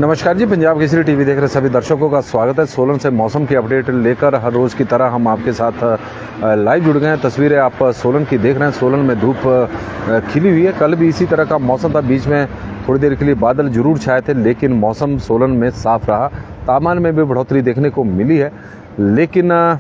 नमस्कार जी, पंजाब केसरी टीवी देख रहे सभी दर्शकों का स्वागत है। सोलन से मौसम की अपडेट लेकर हर रोज़ की तरह हम आपके साथ लाइव जुड़ गए हैं। तस्वीरें आप सोलन की देख रहे हैं। सोलन में धूप खिली हुई है। कल भी इसी तरह का मौसम था। बीच में थोड़ी देर के लिए बादल जरूर छाए थे, लेकिन मौसम सोलन में साफ रहा। तापमान में भी बढ़ोतरी देखने को मिली है। लेकिन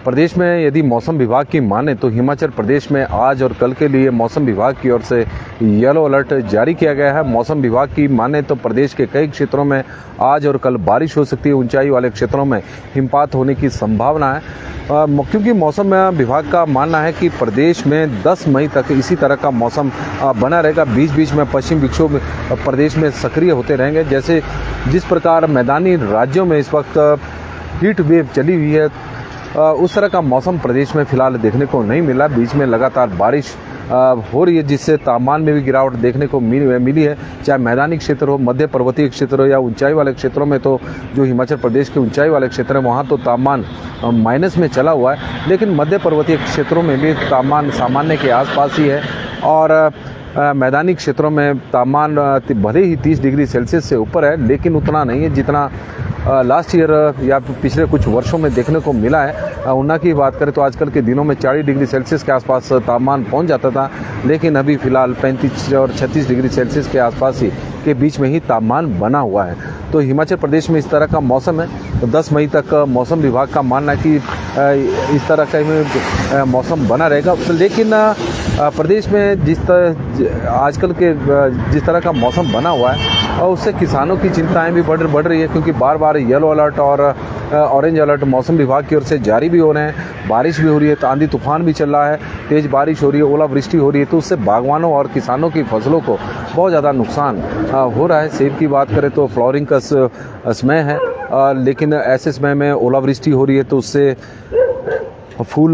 प्रदेश में यदि मौसम विभाग की माने तो हिमाचल प्रदेश में आज और कल के लिए मौसम विभाग की ओर से येलो अलर्ट जारी किया गया है। मौसम विभाग की माने तो प्रदेश के कई क्षेत्रों में आज और कल बारिश हो सकती है। ऊंचाई वाले क्षेत्रों में हिमपात होने की संभावना है, क्योंकि मौसम विभाग का मानना है कि प्रदेश में 10 मई तक इसी तरह का मौसम बना रहेगा। बीच बीच में पश्चिम विक्षोभ प्रदेश में सक्रिय होते रहेंगे। जैसे जिस प्रकार मैदानी राज्यों में इस वक्त हीट वेव चली हुई है, उस तरह का मौसम प्रदेश में फिलहाल देखने को नहीं मिला। बीच में लगातार बारिश हो रही है, जिससे तापमान में भी गिरावट देखने को मिली है। चाहे मैदानी क्षेत्र हो, मध्य पर्वतीय क्षेत्र हो या ऊंचाई वाले क्षेत्रों में, तो जो हिमाचल प्रदेश के ऊंचाई वाले क्षेत्र हैं वहाँ तो तापमान माइनस में चला हुआ है, लेकिन मध्य पर्वतीय क्षेत्रों में भी तापमान सामान्य के आसपास ही है। और मैदानी क्षेत्रों में तापमान भले ही 30 डिग्री सेल्सियस से ऊपर है, लेकिन उतना नहीं है जितना लास्ट ईयर या पिछले कुछ वर्षों में देखने को मिला है। ऊना की बात करें तो आजकल के दिनों में 40 डिग्री सेल्सियस के आसपास तापमान पहुंच जाता था, लेकिन अभी फिलहाल 35 और 36 डिग्री सेल्सियस के आसपास ही के बीच में ही तापमान बना हुआ है। तो हिमाचल प्रदेश में इस तरह का मौसम है। तो 10 मई तक मौसम विभाग का मानना है कि इस तरह का मौसम बना रहेगा। लेकिन प्रदेश में आजकल के जिस तरह का मौसम बना हुआ है, और उससे किसानों की चिंताएं भी बढ़ रही है, क्योंकि बार बार येलो अलर्ट और ऑरेंज अलर्ट मौसम विभाग की ओर से जारी भी हो रहे हैं। बारिश भी हो रही है, आंधी तूफान भी चल रहा है, तेज़ बारिश हो रही है, ओलावृष्टि हो रही है। तो उससे बागवानों और किसानों की फसलों को बहुत ज़्यादा नुकसान हो रहा है। सेब की बात करें तो फ्लावरिंग का समय है, लेकिन ऐसे समय में ओलावृष्टि हो रही है तो उससे फूल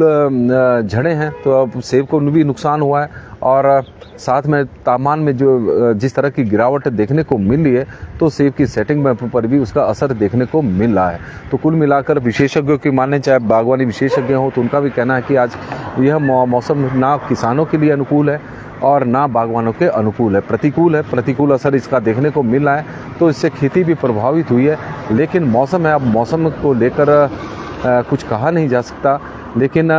झड़े हैं, तो अब सेब को भी नुकसान हुआ है। और साथ में तापमान में जो जिस तरह की गिरावट देखने को मिल रही है, तो सेब की सेटिंग में पर भी उसका असर देखने को मिल रहा है। तो कुल मिलाकर विशेषज्ञों की माने, चाहे बागवानी विशेषज्ञ हो, तो उनका भी कहना है कि आज यह मौसम ना किसानों के लिए अनुकूल है और ना बागवानों के अनुकूल है, प्रतिकूल है। प्रतिकूल असर इसका देखने को मिल रहा है, तो इससे खेती भी प्रभावित हुई है। लेकिन मौसम है, अब मौसम को लेकर कुछ कहा नहीं जा सकता। लेकिन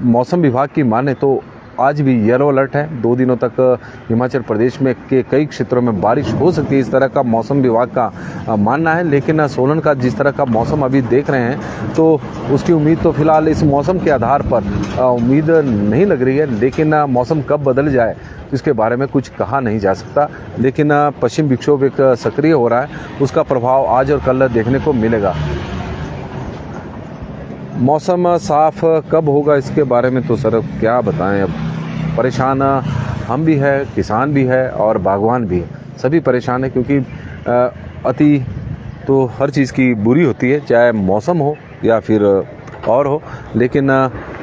मौसम विभाग की माने तो आज भी येलो अलर्ट है। 2 दिनों तक हिमाचल प्रदेश में के कई क्षेत्रों में बारिश हो सकती है, इस तरह का मौसम विभाग का मानना है। लेकिन सोलन का जिस तरह का मौसम अभी देख रहे हैं, तो उसकी उम्मीद तो फिलहाल इस मौसम के आधार पर उम्मीद नहीं लग रही है। लेकिन मौसम कब बदल जाए इसके बारे में कुछ कहा नहीं जा सकता। लेकिन पश्चिम विक्षोभ एक सक्रिय हो रहा है, उसका प्रभाव आज और कल देखने को मिलेगा। मौसम साफ कब होगा इसके बारे में तो सर क्या बताएं। अब परेशान हम भी है, किसान भी है और बागवान भी है। सभी परेशान है, क्योंकि अति तो हर चीज़ की बुरी होती है, चाहे मौसम हो या फिर और हो। लेकिन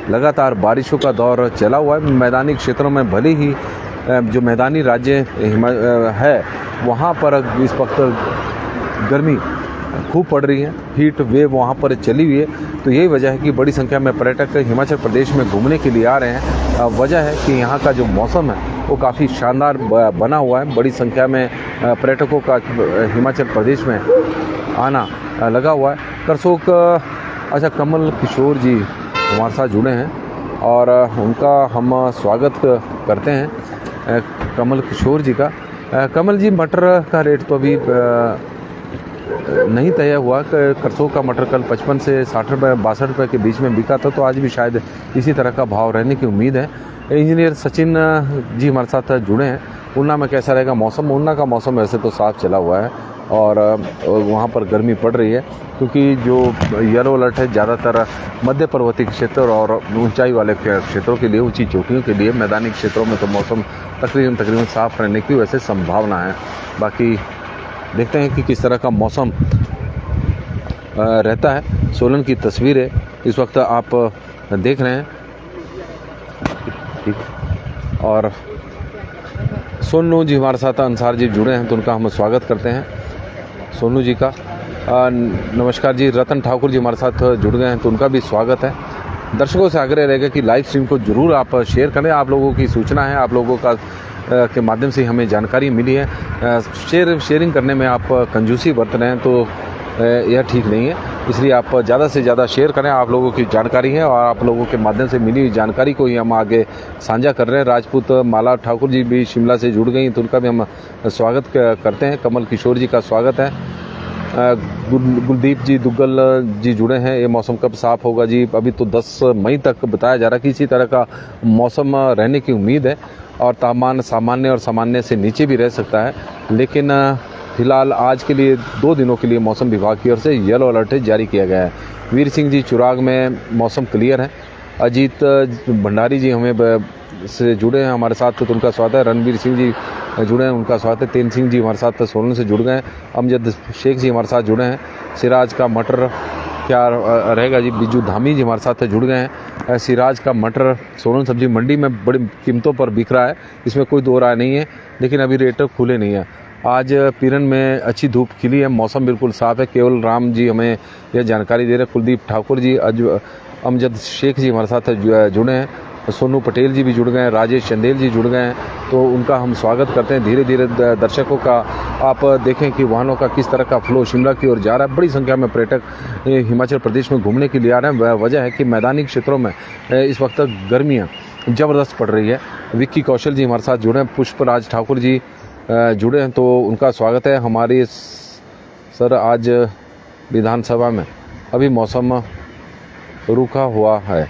लगातार बारिशों का दौर चला हुआ है। मैदानी क्षेत्रों में भले ही जो मैदानी राज्य है वहाँ पर इस वक्त गर्मी खूब पड़ रही है, हीट वेव वहाँ पर चली हुई है। तो यही वजह है कि बड़ी संख्या में पर्यटक हिमाचल प्रदेश में घूमने के लिए आ रहे हैं। वजह है कि यहाँ का जो मौसम है वो काफ़ी शानदार बना हुआ है। बड़ी संख्या में पर्यटकों का हिमाचल प्रदेश में आना लगा हुआ है। करसोक अच्छा कमल किशोर जी हमारे साथ जुड़े हैं और उनका हम स्वागत करते हैं, कमल किशोर जी का। कमल जी, मटर का रेट तो अभी नहीं तय हुआ। करसोग का मटर कल 55 से 60 रुपये 62 रुपये के बीच में बिका था, तो आज भी शायद इसी तरह का भाव रहने की उम्मीद है। इंजीनियर सचिन जी हमारे साथ जुड़े हैं। ऊना में कैसा रहेगा मौसम? ऊना का मौसम वैसे तो साफ चला हुआ है और वहाँ पर गर्मी पड़ रही है, क्योंकि जो येलो अलर्ट है ज़्यादातर मध्य पर्वतीय क्षेत्र और ऊंचाई वाले क्षेत्रों के लिए, ऊंची चोटियों के लिए। मैदानी क्षेत्रों में तो मौसम तकरीबन साफ रहने की वैसे संभावना है। बाकी देखते हैं कि किस तरह का मौसम रहता है। सोलन की तस्वीरें इस वक्त आप देख रहे हैं, ठीक। और सोनू जी हमारे साथ अंसार जी जुड़े हैं, तो उनका हम स्वागत करते हैं सोनू जी का। नमस्कार जी। रतन ठाकुर जी हमारे साथ जुड़ गए हैं, तो उनका भी स्वागत है। दर्शकों से आग्रह रहेगा कि लाइव स्ट्रीम को जरूर आप शेयर करें। आप लोगों की सूचना है, आप लोगों का के माध्यम से हमें जानकारी मिली है। शेयरिंग करने में आप कंजूसी बरत रहे हैं तो यह ठीक नहीं है, इसलिए आप ज़्यादा से ज़्यादा शेयर करें। आप लोगों की जानकारी है और आप लोगों के माध्यम से मिली हुई जानकारी को ही हम आगे साझा कर रहे हैं। राजपूत माला ठाकुर जी भी शिमला से जुड़ गई, तो उनका भी हम स्वागत करते हैं। कमल किशोर जी का स्वागत है। गुलदीप जी दुग्गल जी जुड़े हैं। ये मौसम कब साफ़ होगा जी? अभी तो 10 मई तक बताया जा रहा है कि इसी तरह का मौसम रहने की उम्मीद है और तापमान सामान्य और सामान्य से नीचे भी रह सकता है। लेकिन फिलहाल आज के लिए 2 दिनों के लिए मौसम विभाग की ओर से येलो अलर्ट जारी किया गया है। वीर सिंह जी चुराग में मौसम क्लियर है। अजीत भंडारी जी हमें से जुड़े हैं हमारे साथ, तो उनका स्वागत है। रणवीर सिंह जी जुड़े हैं, उनका स्वागत है। तेन सिंह जी हमारे साथ सोलन से जुड़ गए हैं। अमजद शेख जी हमारे साथ जुड़े हैं। सिराज का मटर क्या रहेगा जी? बिजू धामी जी हमारे साथ जुड़ गए हैं। सिराज का मटर सोलन सब्जी मंडी में बड़ी कीमतों पर बिक रहा है, इसमें कोई दो राय नहीं है, लेकिन अभी रेट खुले नहीं है। आज पीरन में अच्छी धूप खिली है, मौसम बिल्कुल साफ़ है। केवल राम जी हमें यह जानकारी दे रहे हैं। कुलदीप ठाकुर जी, अमजद शेख जी हमारे साथ जुड़े हैं। सोनू पटेल जी भी जुड़ गए हैं। राजेश चंदेल जी जुड़ गए हैं, तो उनका हम स्वागत करते हैं। धीरे धीरे दर्शकों का आप देखें कि वाहनों का किस तरह का फ्लो शिमला की ओर जा रहा है। बड़ी संख्या में पर्यटक हिमाचल प्रदेश में घूमने के लिए आ रहे हैं। वजह है कि मैदानी क्षेत्रों में इस वक्त गर्मियाँ ज़बरदस्त पड़ रही है। विक्की कौशल जी हमारे साथ जुड़े हैं। पुष्पराज ठाकुर जी जुड़े हैं, तो उनका स्वागत है। हमारी सर आज विधानसभा में अभी मौसम रुका हुआ है।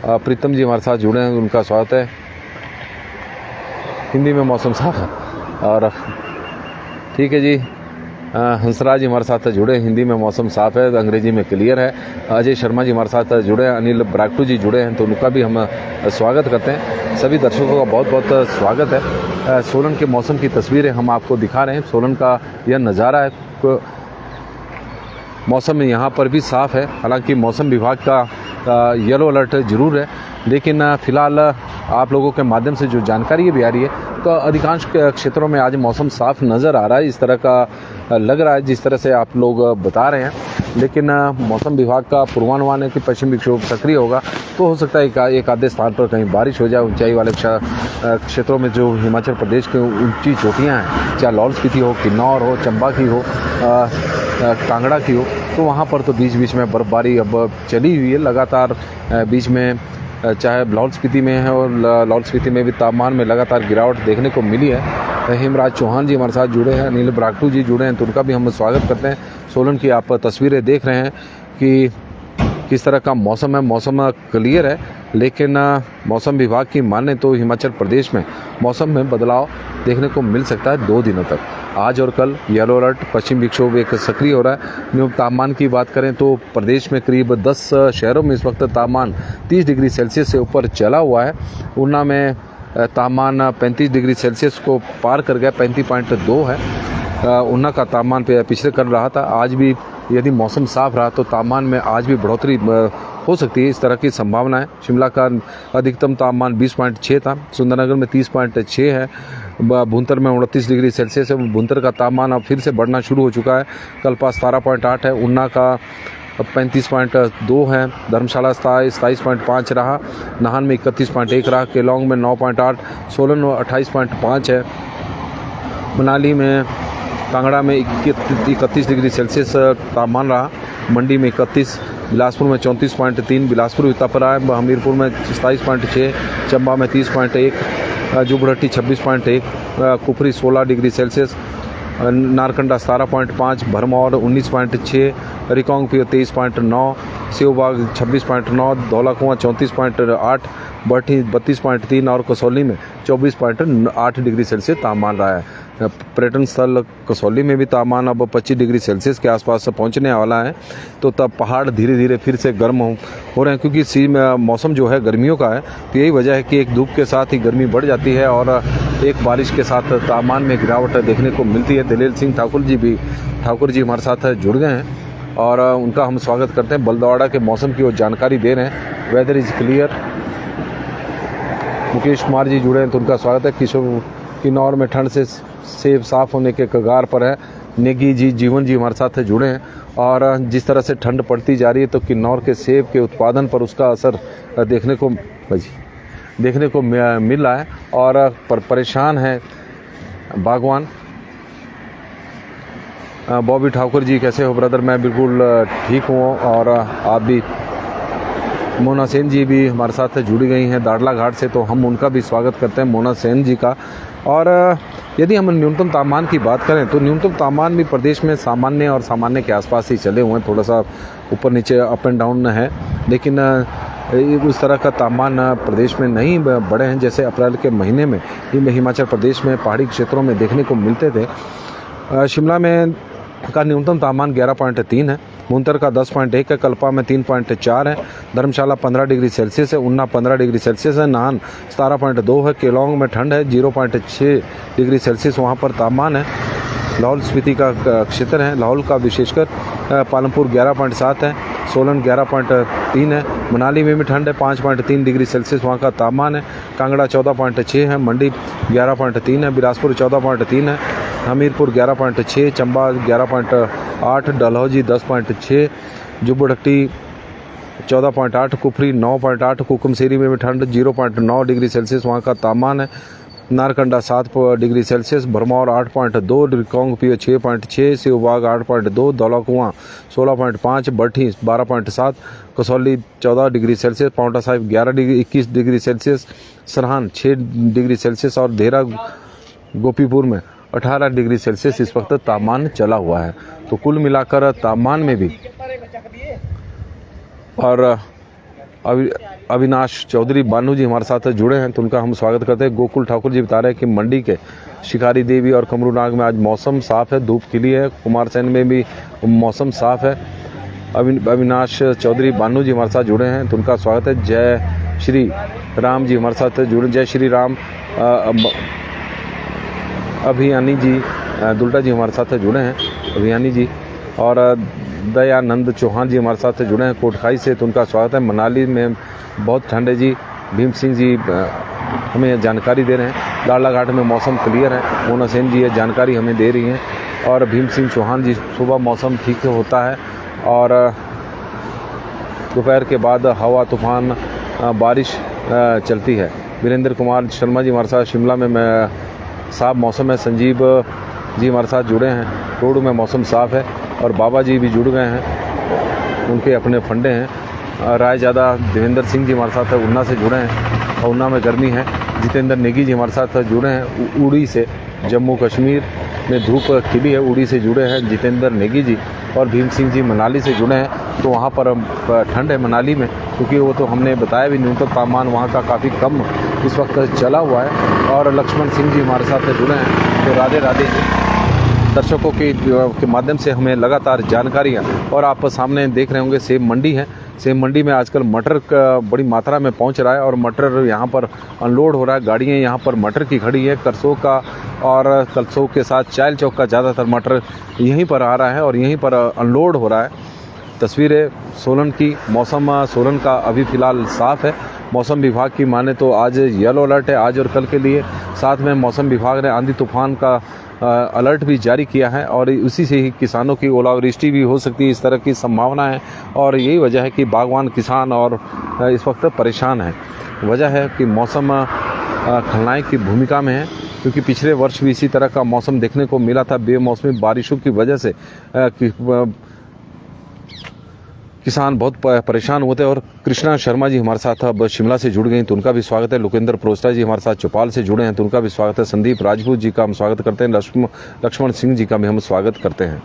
प्रीतम जी हमारे साथ जुड़े हैं, उनका स्वागत है। हिंदी में मौसम साफ है और ठीक है जी। हंसराज जी हमारे साथ जुड़े, हिंदी में मौसम साफ है, अंग्रेजी में क्लियर है। अजय शर्मा जी हमारे साथ जुड़े हैं। अनिल ब्राक्टू जी जुड़े हैं, तो उनका भी हम स्वागत करते हैं। सभी दर्शकों का बहुत बहुत स्वागत है। सोलन के मौसम की तस्वीरें हम आपको दिखा रहे हैं। सोलन का यह नज़ारा है। मौसम यहाँ पर भी साफ़ है, हालांकि मौसम विभाग का येलो अलर्ट जरूर है, लेकिन फ़िलहाल आप लोगों के माध्यम से जो जानकारी भी आ रही है, तो अधिकांश क्षेत्रों में आज मौसम साफ़ नज़र आ रहा है। इस तरह का लग रहा है जिस तरह से आप लोग बता रहे हैं, लेकिन मौसम विभाग का पूर्वानुमान है कि पश्चिम विक्षोभ सक्रिय होगा, तो हो सकता है एक आधे स्थान पर कहीं बारिश हो जाए। ऊंचाई वाले क्षेत्रों में जो हिमाचल प्रदेश के ऊंची चोटियाँ हैं, चाहे लाहौल स्पीति हो, किन्नौर हो, चंबा की हो, कांगड़ा की हो, तो वहाँ पर तो बीच बीच में बर्फबारी अब चली हुई है लगातार। बीच में चाहे लाहौल स्पीति में है और लाहौल स्पीति में भी तापमान में लगातार गिरावट देखने को मिली है। हेमराज चौहान जी हमारे साथ जुड़े हैं। अनिल ब्राक्टू जी जुड़े हैं, तो उनका भी हम स्वागत करते हैं। सोलन की आप तस्वीरें देख रहे हैं कि किस तरह का मौसम है। मौसम क्लियर है, लेकिन मौसम विभाग की माने तो हिमाचल प्रदेश में मौसम में बदलाव देखने को मिल सकता है 2 दिनों तक। आज और कल येलो अलर्ट, पश्चिम विक्षोभ एक सक्रिय हो रहा है। न्यूनतम तापमान की बात करें तो प्रदेश में करीब 10 शहरों में इस वक्त तापमान 30 डिग्री सेल्सियस से ऊपर चला हुआ है। ऊना में तापमान 35 डिग्री सेल्सियस को पार कर गया, 35.2 है। ऊना का तापमान पिछले कर रहा था। आज भी यदि मौसम साफ रहा तो तापमान में आज भी बढ़ोतरी हो सकती है, इस तरह की संभावना है। शिमला का अधिकतम तापमान 20.6 था, सुंदरनगर में 30.6 है, भुंतर में 29 डिग्री सेल्सियस है। भुंतर का तापमान अब फिर से बढ़ना शुरू हो चुका है। कल्पा 17.8 है, ऊना का 35.2 है, धर्मशाला 27.5 रहा, नाहन में 31.1 रहा, केलोंग में 9.8, सोलन में 28.5 है, मनाली में कांगड़ा में 31 डिग्री सेल्सियस तापमान रहा, मंडी में 31, बिलासपुर में 34.3, बिलासपुर वितापरा है, हमीरपुर में 27.6, चंबा में 30.1, जुबरहट्टी 26.1, कुफरी 16 डिग्री सेल्सियस, नारकंडा 17.5, भरमौर 19.6, रिकांगपिओ 23.9, सेवबाग 26.9, धौलाकुआं 34.8, बठी 32.3 और कसौली में 24.8 डिग्री सेल्सियस तापमान रहा है। पर्यटन स्थल कसौली में भी तापमान अब 25 डिग्री सेल्सियस के आसपास पहुंचने वाला है। तो तब पहाड़ धीरे धीरे फिर से गर्म हो रहे हैं, क्योंकि मौसम जो है गर्मियों का है। तो यही वजह है कि एक धूप के साथ ही गर्मी बढ़ जाती है और एक बारिश के साथ तापमान में गिरावट देखने को मिलती है। दलेल सिंह ठाकुर जी हमारे साथ जुड़ गए हैं और उनका हम स्वागत करते हैं। बलदवाड़ा के मौसम की वो जानकारी दे रहे हैं। Weather is clear. Mukesh Kumar ji जुड़े हैं, तो उनका स्वागत है। किन्नौर में ठंड से सेब साफ होने के कगार पर है। नेगी जी, जीवन जी हमारे साथ जुड़े हैं। और जिस तरह से ठंड पड़ती जा रही है तो किन्नौर के सेब के उत्पादन पर उसका असर देखने को मिल रहा है और परेशान है बागवान। बॉबी ठाकुर जी, कैसे हो ब्रदर? मैं बिल्कुल ठीक हूँ और आप भी। मोना सेन जी भी हमारे साथ जुड़ी गई हैं दाड़ला घाट से, तो हम उनका भी स्वागत करते हैं, मोना सेन जी का। और यदि हम न्यूनतम तापमान की बात करें तो न्यूनतम तापमान भी प्रदेश में सामान्य और सामान्य के आसपास ही चले हुए हैं, थोड़ा सा ऊपर नीचे अप एंड डाउन है, लेकिन उस तरह का तापमान प्रदेश में नहीं बढ़े हैं जैसे अप्रैल के महीने में हिमाचल प्रदेश में पहाड़ी क्षेत्रों में देखने को मिलते थे। शिमला में का न्यूनतम तापमान 11.3 है, मुंतर का 10.1 है, कल्पा में 3.4 है, धर्मशाला 15 डिग्री सेल्सियस है, उन्ना 15 डिग्री सेल्सियस है, नाहन 17.2 है, केलोंग में ठंड है 0.6 डिग्री सेल्सियस वहाँ पर तापमान है। लाहौल स्पीति का क्षेत्र है, लाहौल का विशेषकर पालमपुर 11.7 है, सोलन 11.3 है, मनाली में भी ठंड है 5.3 डिग्री सेल्सियस वहाँ का तापमान है, कांगड़ा 14.6 है, मंडी 11.3 है, बिलासपुर 14.3 है, हमीरपुर 11.6, चंबा 11.8, डलहौजी 10.6, जुब्बड़हट्टी 14.8, कुफरी 9.8, कुकुमसेरी में भी ठंड 0.9 डिग्री सेल्सियस वहाँ का तापमान है, Narkanda 7 degree Celsius, Bharmour 8.2, Reckong Peo 6.6, Shivbagh 8.2, Dhaulakuan 16.5, Bathi 12.7, Kasauli 14 degree Celsius, Paonta Sahib 21 degree Celsius, Sarahan 6 degree Celsius और देहरा गोपीपुर में 18 डिग्री सेल्सियस इस वक्त तापमान चला हुआ है। तो कुल मिलाकर तापमान में भी। और अविनाश चौधरी बानू जी हमारे साथ जुड़े हैं, तो उनका हम स्वागत करते हैं। गोकुल ठाकुर जी बता रहे हैं कि मंडी के शिकारी देवी और कमरूनाग में आज मौसम साफ है, धूप खिली है, कुमारसैन में भी मौसम साफ है। अविनाश चौधरी बानू जी हमारे साथ जुड़े हैं, तो उनका स्वागत है। जय श्री राम जी हमारे साथ जुड़े, जय श्री राम। अभियानी जी दुल्टा जी हमारे साथ जुड़े हैं, अभियानी जी। और दयानंद चौहान जी हमारे साथ जुड़े हैं कोटखाई से, तो उनका स्वागत है। मनाली में बहुत ठंड है जी, भीम सिंह जी हमें जानकारी दे रहे हैं। दाड़ला घाट में मौसम क्लियर है, मोना सेन जी ये जानकारी हमें दे रही हैं। और भीम सिंह चौहान जी, सुबह मौसम ठीक होता है और दोपहर के बाद हवा तूफान बारिश चलती है। वीरेंद्र कुमार शर्मा जी हमारे साथ शिमला में साफ मौसम है। संजीव जी हमारे साथ जुड़े हैं, रोड में मौसम साफ़ है। और बाबा जी भी जुड़ गए हैं, उनके अपने फंडे हैं। रायजादा देवेंद्र सिंह जी हमारे साथ उन्ना से जुड़े हैं और उन्ना में गर्मी है। जितेंद्र नेगी जी हमारे साथ जुड़े हैं उड़ी से, जम्मू कश्मीर में धूप खिली है, उड़ी से जुड़े हैं जितेंद्र नेगी जी। और भीम सिंह जी मनाली से जुड़े हैं, तो वहाँ पर ठंड है मनाली में, क्योंकि वो तो हमने बताया भी न्यूनतम तापमान वहाँ का काफ़ी कम इस वक्त चला हुआ है। और लक्ष्मण सिंह जी हमारे साथ जुड़े हैं, तो राधे राधे दर्शकों के माध्यम से हमें लगातार जानकारियाँ। और आप सामने देख रहे होंगे सेब मंडी है, सेब मंडी में आजकल मटर का बड़ी मात्रा में पहुंच रहा है और मटर यहाँ पर अनलोड हो रहा है। गाड़ियाँ यहाँ पर मटर की खड़ी है, करसों का और कलसों के साथ चायल चौक का ज़्यादातर मटर यहीं पर आ रहा है और यहीं पर अनलोड हो रहा है। तस्वीरें सोलन की, मौसम सोलन का अभी फ़िलहाल साफ़ है। मौसम विभाग की माने तो आज येलो अलर्ट है, आज और कल के लिए। साथ में मौसम विभाग ने आंधी तूफान का अलर्ट भी जारी किया है और उसी से ही किसानों की ओलावृष्टि भी हो सकती है, इस तरह की संभावना है। और यही वजह है कि बागवान किसान और इस वक्त परेशान है। वजह है कि मौसम खलनायक की भूमिका में है, क्योंकि पिछले वर्ष भी इसी तरह का मौसम देखने को मिला था। बेमौसमी बारिशों की वजह से किसान बहुत परेशान होते हैं। और कृष्णा शर्मा जी हमारे साथ अब शिमला से जुड़ गई, तो उनका भी स्वागत है। लोकेंद्र प्रोस्टा जी हमारे साथ चौपाल से जुड़े हैं, तो उनका भी स्वागत है। संदीप राजपूत जी का हम स्वागत करते हैं। लक्ष्मण सिंह जी का भी हम स्वागत करते हैं।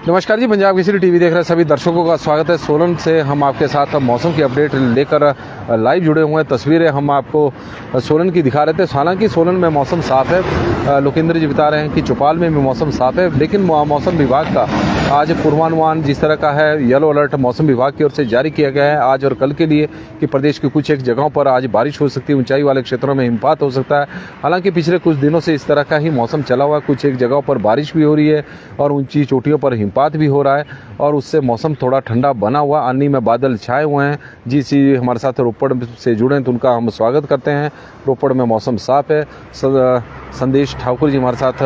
नमस्कार जी, पंजाब केसरी टीवी देख रहे सभी दर्शकों का स्वागत है। सोलन से हम आपके साथ मौसम की अपडेट लेकर लाइव जुड़े हुए हैं। तस्वीरें हम आपको सोलन की दिखा रहे थे। हालांकि सोलन में मौसम साफ है। लोकेंद्र जी बता रहे हैं कि चौपाल में भी मौसम साफ है, लेकिन मौसम विभाग का आज पूर्वानुमान जिस तरह का है, येलो अलर्ट मौसम विभाग की ओर से जारी किया गया है आज और कल के लिए, कि प्रदेश की कुछ एक जगहों पर आज बारिश हो सकती है, ऊंचाई वाले क्षेत्रों में हिमपात हो सकता है। हालांकि पिछले कुछ दिनों से इस तरह का ही मौसम चला हुआ है, कुछ एक जगहों पर बारिश भी हो रही है और ऊंची चोटियों पर हिमपात भी हो रहा है और उससे मौसम थोड़ा ठंडा बना हुआ। आनी में बादल छाए हुए हैं। जी सी हमारे साथ रोपड़ से जुड़े हैं, तो उनका हम स्वागत करते हैं। रोपड़ में मौसम साफ है। संदेश ठाकुर जी हमारे साथ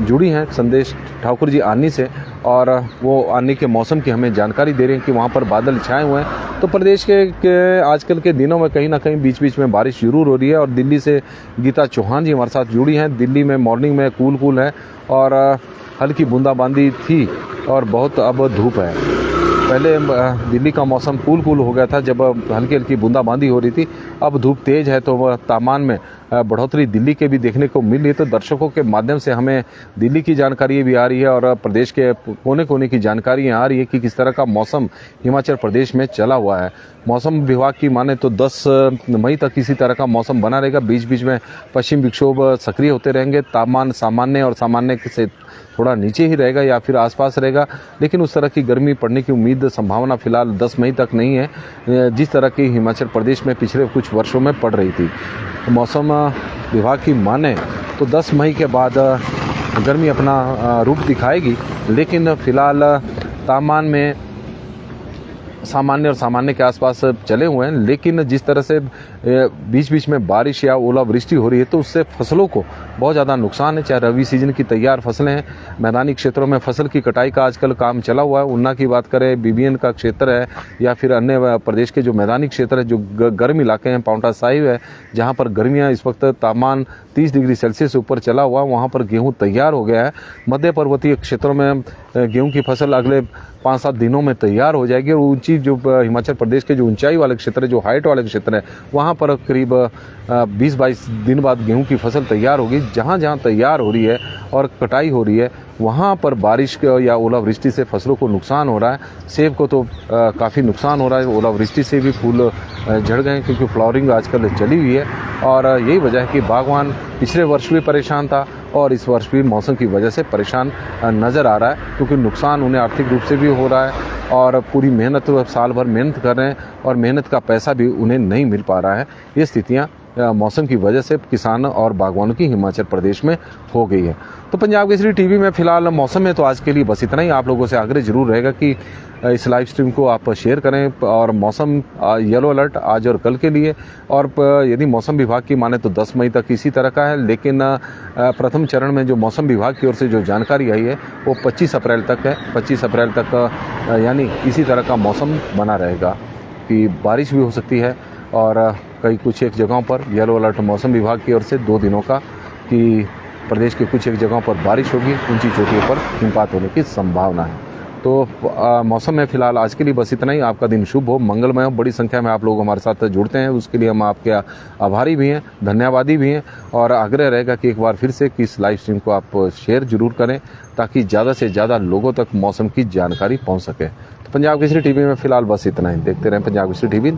जुड़ी हैं संदेश ठाकुर जी आनी से, और वो आनी के मौसम की हमें जानकारी दे रहे हैं कि वहाँ पर बादल छाए हुए हैं। तो प्रदेश के आजकल के दिनों में कहीं ना कहीं बीच बीच में बारिश जरूर हो रही है। और दिल्ली से गीता चौहान जी हमारे साथ जुड़ी हैं। दिल्ली में मॉर्निंग में कूल है और हल्की बूंदाबांदी थी और बहुत अब धूप है। पहले दिल्ली का मौसम कूल हो गया था जब हल्की हल्की बूंदाबांदी हो रही थी। अब धूप तेज़ है तो तापमान में बढ़ोतरी दिल्ली के भी देखने को मिल रही है। तो दर्शकों के माध्यम से हमें दिल्ली की जानकारी भी आ रही है और प्रदेश के कोने कोने की जानकारियाँ आ रही है कि किस तरह का मौसम हिमाचल प्रदेश में चला हुआ है। मौसम विभाग की माने तो 10 मई तक इसी तरह का मौसम बना रहेगा। बीच बीच में पश्चिम विक्षोभ सक्रिय होते रहेंगे। तापमान सामान्य और सामान्य से थोड़ा नीचे ही रहेगा या फिर आसपास रहेगा, लेकिन उस तरह की गर्मी पड़ने की उम्मीद संभावना फिलहाल 10 मई तक नहीं है जिस तरह की हिमाचल प्रदेश में पिछले कुछ वर्षों में पड़ रही थी। मौसम विभाग की माने तो 10 मई के बाद गर्मी अपना रूप दिखाएगी, लेकिन फिलहाल तापमान में सामान्य और सामान्य के आसपास चले हुए हैं। लेकिन जिस तरह से बीच बीच में बारिश या ओलावृष्टि हो रही है तो उससे फसलों को बहुत ज़्यादा नुकसान है। चाहे रबी सीजन की तैयार फसलें हैं, मैदानी क्षेत्रों में फसल की कटाई का आजकल काम चला हुआ है। ऊना की बात करें, बीबीएन का क्षेत्र है या फिर अन्य प्रदेश के जो मैदानी क्षेत्र है, जो गर्म इलाके हैं, पाउंटा साहिब है जहाँ पर गर्मियाँ इस वक्त तापमान 30 डिग्री सेल्सियस से ऊपर चला हुआ, वहाँ पर गेहूँ तैयार हो गया है। मध्य पर्वतीय क्षेत्रों में गेहूँ की फसल अगले 5-7 दिनों में तैयार हो जाएगी। और ऊंची जो हिमाचल प्रदेश के जो ऊंचाई वाले क्षेत्र है, जो हाइट वाले क्षेत्र है, वहाँ पर करीब 20-22 दिन बाद गेहूं की फसल तैयार होगी। जहाँ जहाँ तैयार हो रही है और कटाई हो रही है वहाँ पर बारिश या ओलावृष्टि से फसलों को नुकसान हो रहा है। सेब को तो काफ़ी नुकसान हो रहा है, ओलावृष्टि से भी फूल झड़ गए क्योंकि फ्लावरिंग आजकल चली हुई है। और यही वजह है कि बागवान पिछले वर्ष भी परेशान था और इस वर्ष भी मौसम की वजह से परेशान नज़र आ रहा है, क्योंकि नुकसान उन्हें आर्थिक रूप से भी हो रहा है और पूरी मेहनत, साल भर मेहनत कर रहे हैं और मेहनत का पैसा भी उन्हें नहीं मिल पा रहा है। ये स्थितियाँ मौसम की वजह से किसान और बागवानों की हिमाचल प्रदेश में हो गई है। तो पंजाब केसरी टीवी में फिलहाल मौसम में तो आज के लिए बस इतना ही। आप लोगों से आग्रह जरूर रहेगा कि इस लाइव स्ट्रीम को आप शेयर करें और मौसम येलो अलर्ट आज और कल के लिए, और यदि मौसम विभाग की माने तो 10 मई तक इसी तरह का है। लेकिन प्रथम चरण में जो मौसम विभाग की ओर से जो जानकारी आई है वो 25 अप्रैल तक है। 25 अप्रैल तक यानी इसी तरह का मौसम बना रहेगा कि बारिश भी हो सकती है और कई कुछ एक जगहों पर येलो अलर्ट मौसम विभाग की ओर से 2 दिनों का कि प्रदेश के कुछ एक जगहों पर बारिश होगी, ऊंची चोटियों पर हिमपात होने की संभावना है। तो मौसम में फिलहाल आज के लिए बस इतना ही। आपका दिन शुभ हो, मंगलमय हो। बड़ी संख्या में आप लोग हमारे साथ जुड़ते हैं, उसके लिए हम आपके आभारी भी हैं, धन्यवादी भी हैं। और आग्रह रहेगा कि एक बार फिर से कि इस लाइव स्ट्रीम को आप शेयर जरूर करें ताकि ज़्यादा से ज़्यादा लोगों तक मौसम की जानकारी पहुँच सके। तो पंजाब केसरी टीवी में फिलहाल बस इतना ही। देखते रहें पंजाब केसरी टीवी।